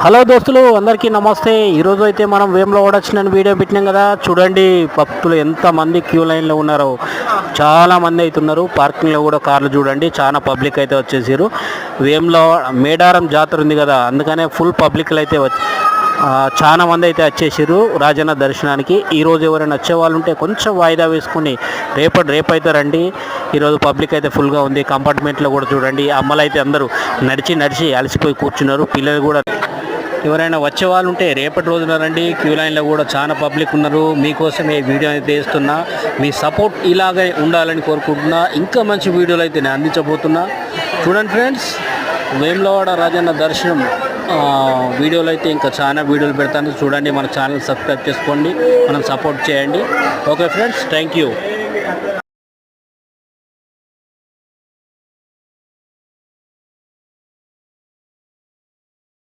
Hello దోస్తులు, అందరికీ నమస్తే. ఈరోజు అయితే మనం వేములవాడ వచ్చిన వీడియో పెట్టినాం కదా. చూడండి భక్తులు ఎంతమంది క్యూ లైన్లో ఉన్నారో, చాలా మంది అయితే ఉన్నారు. పార్కింగ్లో కూడా కార్లు చూడండి, చాలా పబ్లిక్ అయితే వచ్చేసారు. వేములవాడ మేడారం జాతర ఉంది కదా, అందుకనే ఫుల్ పబ్లిక్లు అయితే చాలా మంది అయితే వచ్చేసారు రాజన్న దర్శనానికి. ఈరోజు ఎవరైనా వచ్చే వాళ్ళు ఉంటే కొంచెం వాయిదా వేసుకుని రేపు అయితే రండి. ఈరోజు పబ్లిక్ అయితే ఫుల్గా ఉంది. కంపార్ట్మెంట్లో కూడా చూడండి, అమ్మలు అయితే అందరూ నడిచి అలసిపోయి కూర్చున్నారు. పిల్లలు కూడా ఎవరైనా వచ్చే వాళ్ళు ఉంటే రేపటి రోజున రండి. క్యూ లైన్లో కూడా చాలా పబ్లిక్ ఉన్నారు. మీకోసమే వీడియో అయితే వేస్తున్నా. మీ సపోర్ట్ ఇలాగే ఉండాలని కోరుకుంటున్నా. ఇంకా మంచి వీడియోలు అయితే నేను అందించబోతున్నా. చూడండి ఫ్రెండ్స్, వేములవాడ రాజన్న దర్శనం వీడియోలు అయితే ఇంకా చాలా వీడియోలు పెడతాను. చూడండి, మన ఛానల్ సబ్స్క్రైబ్ చేసుకోండి, మనం సపోర్ట్ చేయండి. Okay friends, thank you.